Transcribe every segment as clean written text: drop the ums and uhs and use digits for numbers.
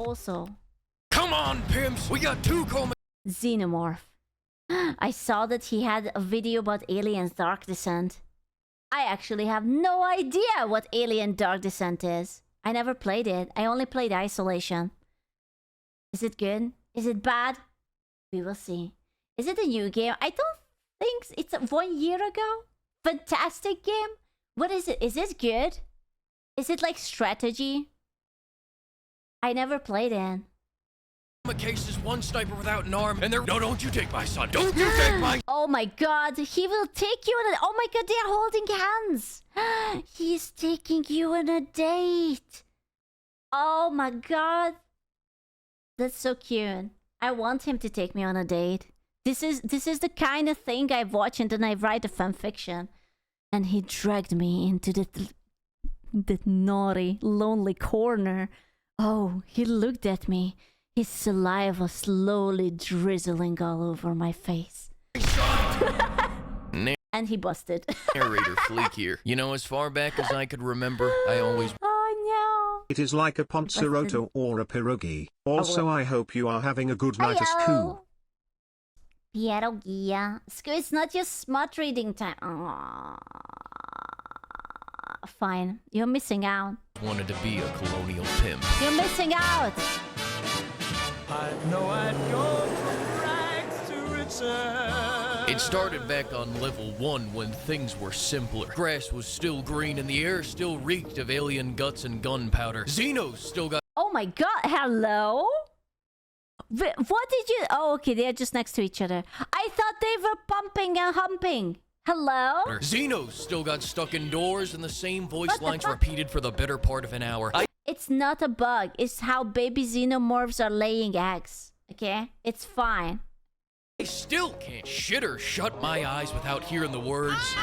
also. Come on, pimps! We got 2 Xenomorph. I saw that he had a video about Alien's Dark Descent. I actually have no idea what Alien Dark Descent is. I never played it. I only played Isolation. Is it good? Is it bad? We will see. Is it a new game? I don't think it's 1 year ago. Fantastic game. What is it? Is it good? Is it like strategy? I never played it. cases, 1 sniper without an arm, and they're— No, don't you take my son. Don't you take my— Oh my god, he will take you on a— Oh my god, they're holding hands. He's taking you on a date. Oh my god. That's so cute. I want him to take me on a date. This is the kind of thing I watch and then I write a fanfiction. And he dragged me into that naughty, lonely corner. Oh, he looked at me. His saliva slowly drizzling all over my face. And he busted. Narrator Fleek here. You know, as far back as I could remember, I always— Oh no. It is like a ponceroto or a pierogi. Also, I hope you are having a good night at school. Pierogia. It's not just smut reading time. Aww. Fine. You're missing out. wanted to be a colonial pimp. You're missing out. I know I'd go from rags to riches. It started back on level 1 when things were simpler. Grass was still green and the air still reeked of alien guts and gunpowder. Xenos still got— Oh my god, hello? What did you— Oh, okay, they're just next to each other. I thought they were pumping and humping. Hello? Xenos still got stuck indoors and the same voice lines repeated for the better part of an hour. It's not a bug. It's how baby xenomorphs are laying eggs. Okay? It's fine. I still can't shit or shut my eyes without hearing the words.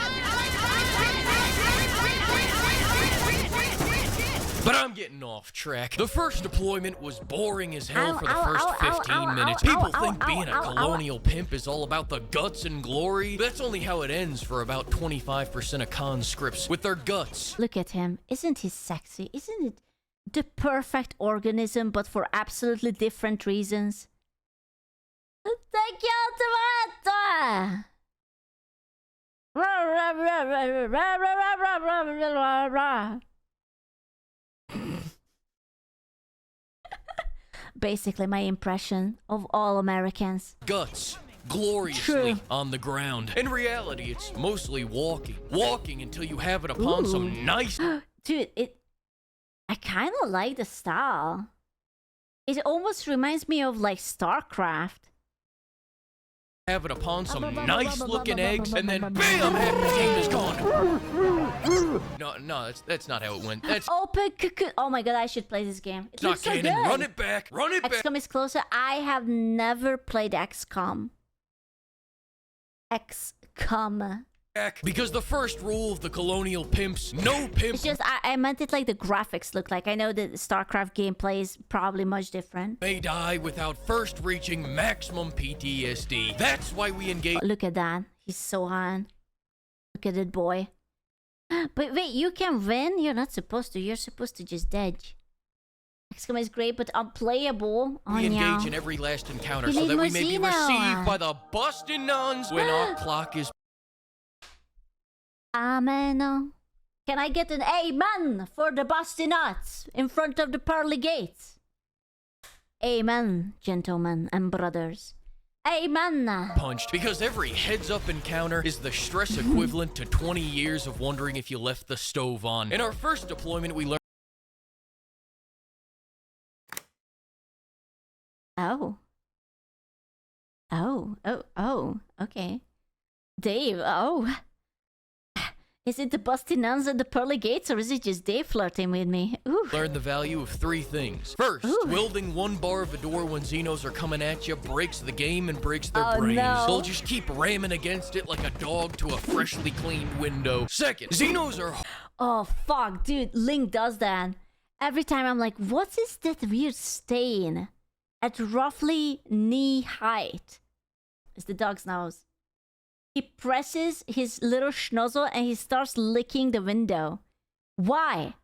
But I'm getting off track. The first deployment was boring as hell for the first 15 minutes. People think being a colonial pimp is all about the guts and glory. That's only how it ends for about 25% of conscripts with their guts. Look at him. Isn't he sexy? Isn't it the perfect organism, but for absolutely different reasons? Thank you, Tomato! Basically my impression of all Americans. Guts gloriously on the ground. In reality, it's mostly walking. Walking until you have it upon some nice— Dude, I kind of like the style. It almost reminds me of like StarCraft. Have it upon some nice looking eggs, and then BAM! Half the team is gone. No, that's not how it went. That's open cocoon. Oh my god, I should play this game. It not canon. So Run it back. Run it back. XCOM is closer. I have never played XCOM. XCOM. Because the first rule of the colonial pimps, no pimp— It's just, I meant it like the graphics look like. I know that StarCraft gameplay is probably much different. may die without first reaching maximum PTSD. That's why we engage— Look at that. He's so hot. Look at it, boy. But wait, you can win? You're not supposed to. You're supposed to just dodge. XCOM is great, but unplayable. Oh, we engage no. in every last encounter You so need that we may be Mozino. received by the bustin' nuns when our clock is— Amen. Can I get an amen for the busty nuts in front of the pearly gates? Amen, gentlemen and brothers. Amen. punched. Because every heads-up encounter is the stress equivalent to 20 years of wondering if you left the stove on. In our first deployment, we learned— Okay. Dave, Is it the busty nuns and the pearly gates, or is it just Dave flirting with me? Ooh. learn the value of 3 things. First, wielding 1 bar of a door when Xenos are coming at you breaks the game and breaks their brains. No. They'll just keep ramming against it like a dog to a freshly cleaned window. Second, Xenos are— Oh, fuck, dude. Link does that. Every time I'm like, what is that weird stain at roughly knee height? It's the dog's nose. He presses his little schnozzle and he starts licking the window. Why?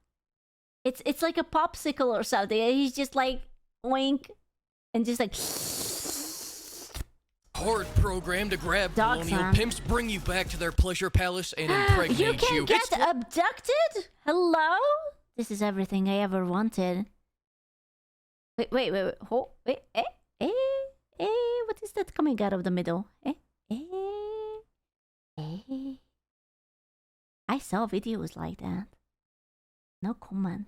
It's like a popsicle or something. He's just like oink, and just like hard program to grab Dog colonial sound. pimps, bring you back to their pleasure palace, and impregnate you can you. get abducted? Hello? This is everything I ever wanted. Wait. Wait, what is that coming out of the middle? I saw videos like that. No comment.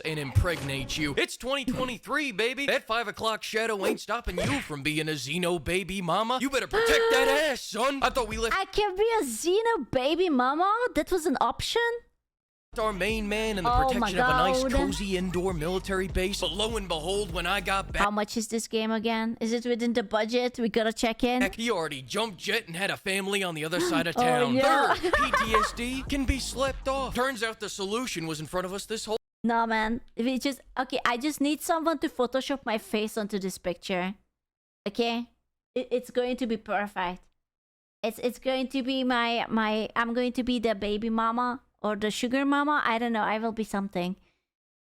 And impregnate you. It's 2023, baby. That 5 o'clock shadow ain't stopping you from being a Xeno baby mama. You better protect that ass, son. I thought we left I can be a Xeno baby mama? That was an option? our main man in the Oh protection my of a nice, God. cozy indoor military base. But lo and behold, when I got back, How much is this game again? Is it within the budget? We gotta check in. he already jumped jet and had a family on the other side of Oh, town. yeah. Third, PTSD can be slept off. Turns out the solution was in front of us this whole No, man. Okay, I just need someone to Photoshop my face onto this picture. Okay? It's going to be perfect. It's going to be I'm going to be the baby mama or the sugar mama. I don't know. I will be something.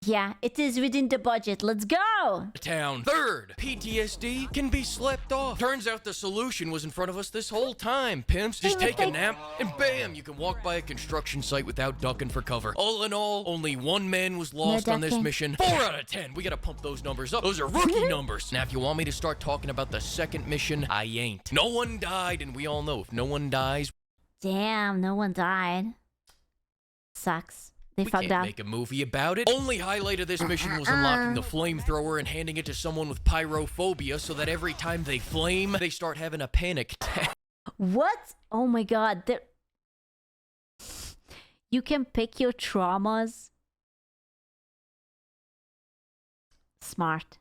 Yeah, it is within the budget. Let's go! town. Third, PTSD can be slept off. Turns out the solution was in front of us this whole time, pimps. Just take a nap, and bam, you can walk by a construction site without ducking for cover. All in all, only one man was lost on this ducking. mission. 4 out of 10. We gotta pump those numbers up. Those are rookie numbers. Now, if you want me to start talking about the second mission, I ain't. No one died, and we all know if no one dies, Damn, no one died. Sucks. They we fucked can't up. make a movie about it. Only highlight of this mission was unlocking the flamethrower and handing it to someone with pyrophobia so that every time they flame, they start having a panic attack. What? Oh my god. You can pick your traumas. Smart.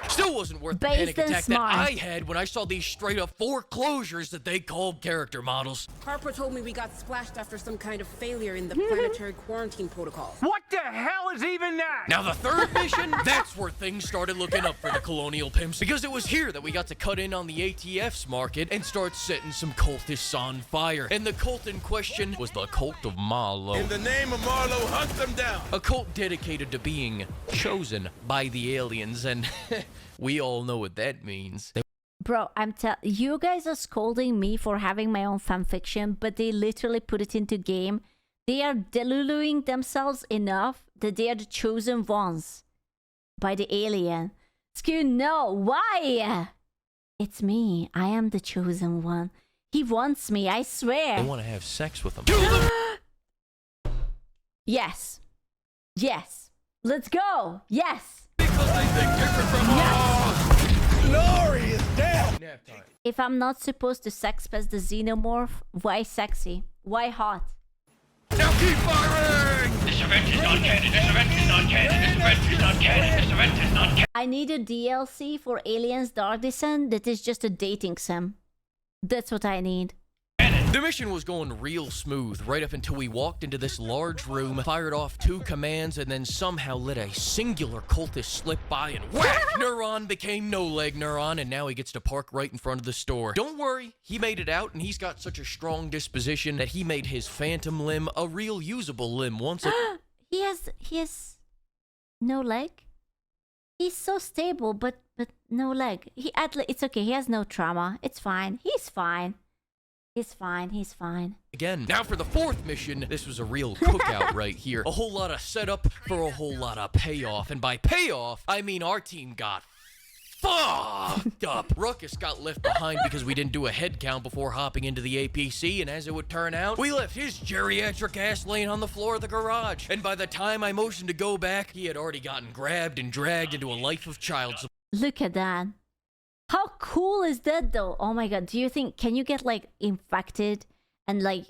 Still wasn't worth the Based panic and attack smart. that I had when I saw these straight up foreclosures that they called character models. Harper told me we got splashed after some kind of failure in the planetary quarantine protocol. What the hell is even that? Now the third mission, that's where things started looking up for the colonial pimps, because it was here that we got to cut in on the ATF's market and start setting some cultists on fire. And the cult in question was the cult of Marlowe. In the name of Marlowe, hunt them down. A cult dedicated to being chosen by the aliens, and we all know what that means. Bro, you guys are scolding me for having my own fanfiction, but they literally put it into game. They are deluluing themselves enough that they are the chosen ones by the alien. Skew, no, why? It's me. I am the chosen one. He wants me, I swear. They want to have sex with them. Yes. Yes. Let's go. Yes. Because they think different from Glory is dead. Nap time. If I'm not supposed to sex pest the xenomorph, why sexy? Why hot? Now keep firing! This event is not canon. This event is not canon. This event is not canon. This event is not canon. I need a DLC for Aliens Dark Descent that is just a dating sim. That's what I need. The mission was going real smooth right up until we walked into this large room, fired off 2 commands, and then somehow let a singular cultist slip by and whack! Neuron became no-leg Neuron, and now he gets to park right in front of the store. Don't worry, he made it out, and he's got such a strong disposition that he made his phantom limb a real usable limb once it... He has no leg. He's so stable, but no leg. It's okay. He has no trauma. It's fine. He's fine. He's fine. Again. Now for the 4th mission, this was a real cookout right here. A whole lot of setup for a whole lot of payoff. And by payoff, I mean our team got fucked up. Ruckus got left behind because we didn't do a head count before hopping into the APC, and as it would turn out, we left his geriatric ass laying on the floor of the garage. And by the time I motioned to go back, he had already gotten grabbed and dragged into a life of child support. Look at that. How cool is that though? Oh my god, can you get like infected and like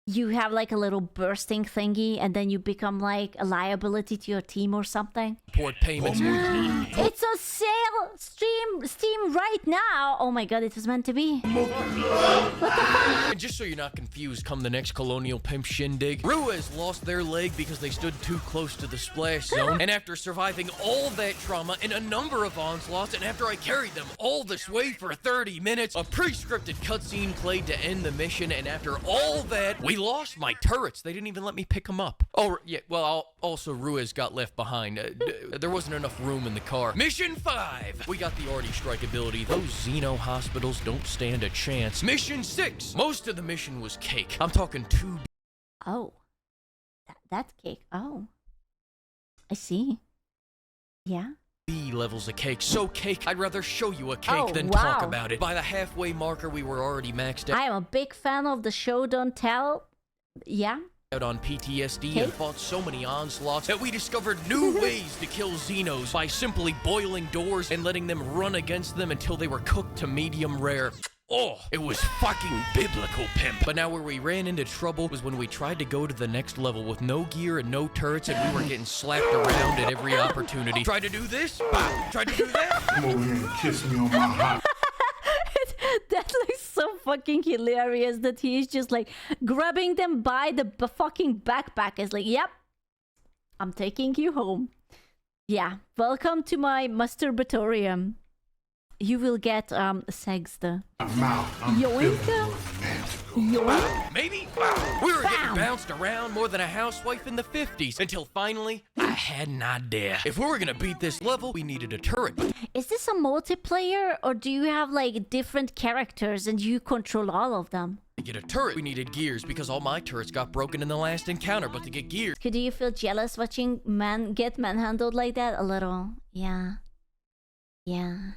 you have like a little bursting thingy and then you become like a liability to your team or something? Port payments. It's a sale Steam right now. Oh my god, it was meant to be. And just so you're not confused, come the next colonial pimp shindig, Ruiz lost their leg because they stood too close to the splash zone. And after surviving all that trauma and a number of onslaughts, and after I carried them all this way for 30 minutes, a pre-scripted cutscene played to end the mission. And after all that, we We lost my turrets. They didn't even let me pick them up. Oh, yeah, well, also Ruiz got left behind. There wasn't enough room in the car. Mission 5. We got the arty strike ability. Those Xeno hospitals don't stand a chance. Mission 6. Most of the mission was cake. I'm talking 2. Oh. That's cake. Oh. I see. Yeah. B levels of cake. So cake, I'd rather show you a cake than wow. talk about it. By the halfway marker, we were already maxed out. I am a big fan of the show Don't Tell. Yeah. Out on PTSD and fought so many onslaughts that we discovered new ways to kill Xenos by simply boiling doors and letting them run against them until they were cooked to medium rare. Oh, it was fucking biblical, pimp. But now where we ran into trouble was when we tried to go to the next level with no gear and no turrets, and we were getting slapped around at every opportunity. Tried to do this, bop. Tried to do that. Come over here and kiss me on my hot. That looks so fucking hilarious that he's just like grabbing them by the fucking backpack. It's like, yep, I'm taking you home. Yeah, welcome to my masturbatorium. You will get sex the yoink. Yoink. Maybe we were getting bounced around more than a housewife in the 50s until finally I had an idea. If we were gonna beat this level, we needed a turret. Is this a multiplayer or do you have like different characters and you control all of them? To get a turret, we needed gears because all my turrets got broken in the last encounter. But to get gears, Do you feel jealous watching men get manhandled like that? A little. Yeah. Yeah.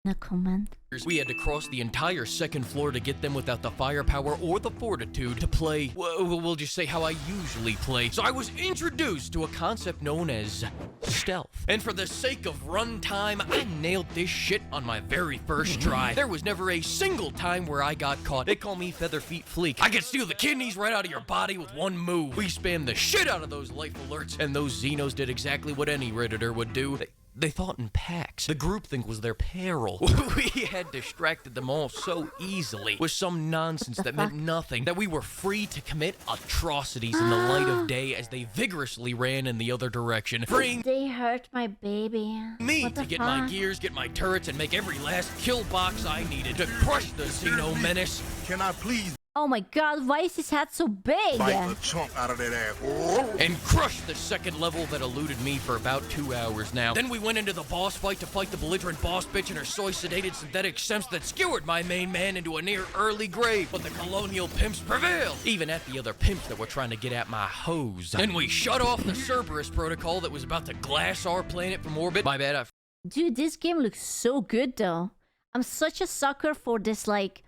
No comment. we had to cross the entire second floor to get them without the firepower or the fortitude to play, we'll just say how I usually play. So I was introduced to a concept known as stealth. And for the sake of runtime, I nailed this shit on my very first try. There was never a single time where I got caught. They call me Featherfeet Fleek. I can steal the kidneys right out of your body with one move. We spammed the shit out of those life alerts, and those Xenos did exactly what any Redditor would do. They thought in packs. The groupthink was their peril. We had distracted them all so easily with some nonsense that meant nothing, that we were free to commit atrocities in the light of day as they vigorously ran in the other direction, freeing They hurt my baby. me to get my gears, get my turrets, and make every last kill box I needed to crush the Xeno menace. Can I please Oh my god, why is his head so big? bite a chunk out of that ass? And crush the second level that eluded me for about 2 hours now. Then we went into the boss fight to fight the belligerent boss bitch and her soy-sedated synthetic simps that skewered my main man into a near early grave. But the colonial pimps prevailed, even at the other pimps that were trying to get at my hose. And we shut off the Cerberus protocol that was about to glass our planet from orbit. My bad, Dude, this game looks so good though. I'm such a sucker for this like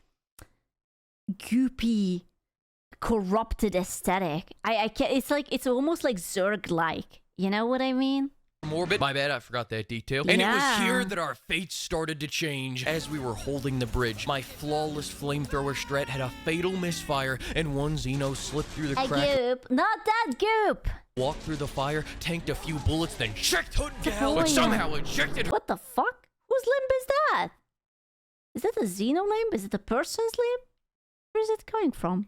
goopy, corrupted aesthetic. I can't, it's almost like Zerg-like. You know what I mean? from orbit. My bad, I forgot that detail. And it was here that our fates started to change as we were holding the bridge. My flawless flamethrower strat had a fatal misfire, and one Xeno slipped through the A crack. goop, not that goop. Walked through the fire, tanked a few bullets, then checked Hood Gal, but somehow ejected her. What the fuck? Whose limb is that? Is that a Xeno limb? Is it a person's limb? Where is it coming from?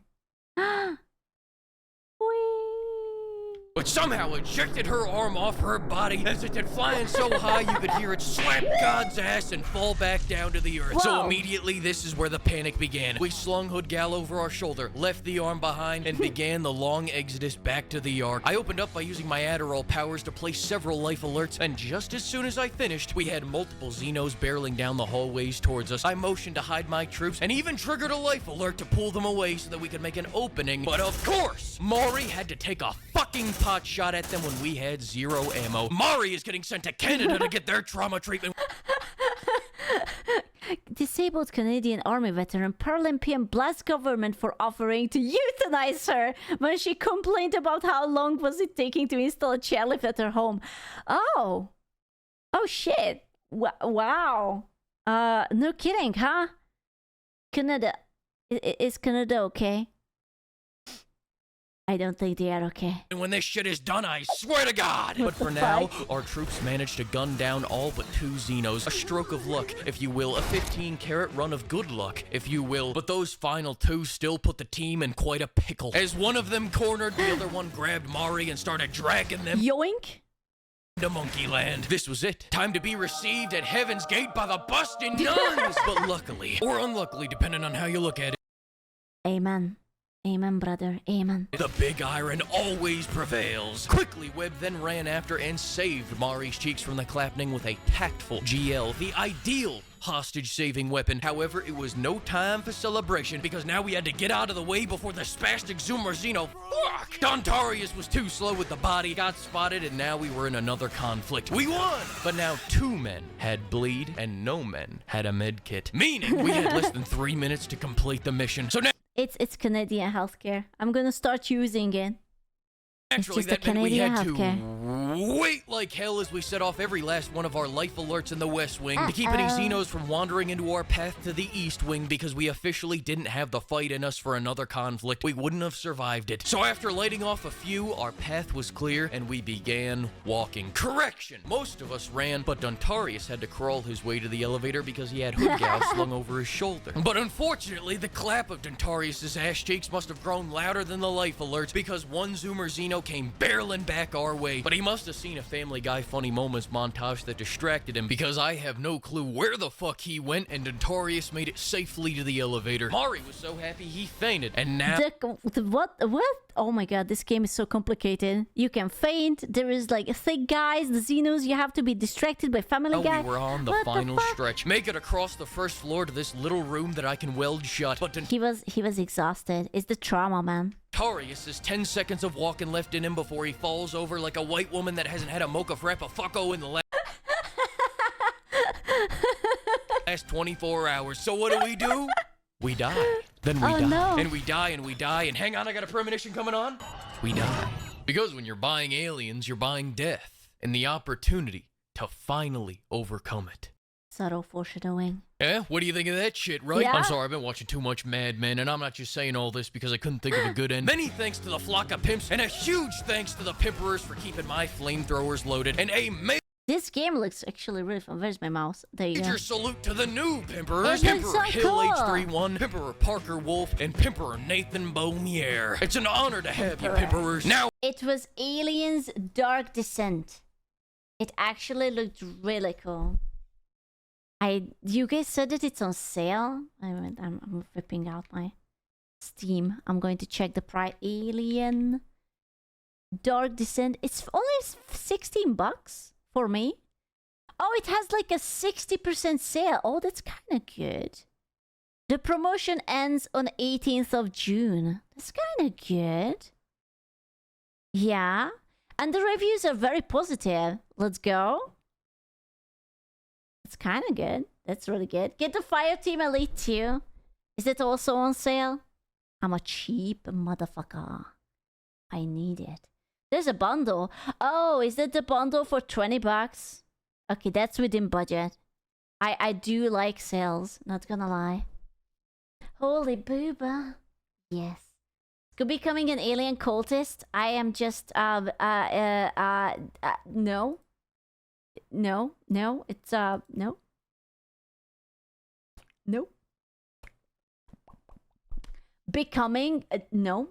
But somehow ejected her arm off her body as it did, flying so high you could hear it slap God's ass and fall back down to the earth. So immediately, this is where the panic began. We slung Hood Gal over our shoulder, left the arm behind, and began the long exodus back to the Ark. I opened up by using my Adderall powers to place several life alerts, and just as soon as I finished, we had multiple Xenos barreling down the hallways towards us. I motioned to hide my troops, and even triggered a life alert to pull them away so that we could make an opening. But of course, Maury had to take a fucking pot shot at them when we had zero ammo. Mari is getting sent to Canada to get their trauma treatment. Disabled Canadian Army veteran Paralympian blasts government for offering to euthanize her when she complained about how long was it taking to install a chairlift at her home. Oh shit. Wow. No kidding, huh? Canada. Is Canada okay? I don't think they are okay. And when this shit is done, I swear to God! But for now, our troops managed to gun down all but 2 Xenos. A stroke of luck, if you will. A 15-carat run of good luck, if you will. But those final 2 still put the team in quite a pickle. As one of them cornered, the other one grabbed Mari and started dragging them Yoink! to Monkey Land. This was it. Time to be received at Heaven's Gate by the busting nuns! But luckily, or unluckily, depending on how you look at it, Amen. Amen, brother. Amen. The big iron always prevails. Quickly, Webb then ran after and saved Mari's cheeks from the clapping with a tactful GL, the ideal hostage-saving weapon. However, it was no time for celebration because now we had to get out of the way before the spastic Zoomerzino. Fuck! Dontarius was too slow with the body, got spotted, and now we were in another conflict. We won! But now 2 men had bleed and no men had a med kit, meaning we had less than 3 minutes to complete the mission. So now It's Canadian healthcare. I'm gonna start using it. naturally, just a that meant we had Canadian to wait like hell as we set off every last one of our life alerts in the West Wing to keep any Xenos from wandering into our path to the East Wing because we officially didn't have the fight in us for another conflict. We wouldn't have survived it. So after lighting off a few, our path was clear and we began walking. Correction! Most of us ran, but Dontarius had to crawl his way to the elevator because he had hood gauze slung over his shoulder. But unfortunately, the clap of Dontarius' ass cheeks must have grown louder than the life alerts because one Zoomer Xeno came barreling back our way. But he must have seen a Family Guy funny moments montage that distracted him because I have no clue where the fuck he went and Dontarius made it safely to the elevator. Mari was so happy he fainted and now... What? Oh my god, this game is so complicated. You can faint. There is like thick guys, the Xenos. You have to be distracted by Family Guy. We were on the final stretch. Make it across the first floor to this little room that I can weld shut. But He was exhausted. It's the trauma, man. Dontarius has 10 seconds of walking left in him before he falls over like a white woman that hasn't had a mocha frappa fucko in the last 24 hours. So what do? We die. Then we die. No. And we die and we die. And hang on, I got a premonition coming on. We die. Because when you're buying aliens, you're buying death and the opportunity to finally overcome it. Subtle foreshadowing. Eh? What do you think of that shit, right? Yeah. I'm sorry, I've been watching too much Mad Men, and I'm not just saying all this because I couldn't think of a good end. Many thanks to the flock of pimps, and a huge thanks to the pimperers for keeping my flamethrowers loaded, and a This game looks actually really fun. Where's my mouse? There you go. major salute to the new pimperers. It looks Pimperer so Hill cool. H31, Pimperer Parker Wolf, and Pimperer Nathan Beaumier. It's an honor to have you, pimperers. Now, It was Aliens Dark Descent. It actually looked really cool. You guys said that it's on sale. I'm whipping out my Steam. I'm going to check the price. Alien Dark Descent. It's only $16 for me. Oh, it has like a 60% sale. Oh, that's kind of good. The promotion ends on 18th of June. That's kind of good. Yeah. And the reviews are very positive. Let's go. It's kind of good. That's really good. Get the Fireteam Elite 2. Is it also on sale? I'm a cheap motherfucker. I need it. There's a bundle. Oh, is that the bundle for $20? Okay, that's within budget. I do like sales, not gonna lie. Holy booba. Yes. Could be coming an alien cultist. I am just no. No, it's no. No. Becoming no.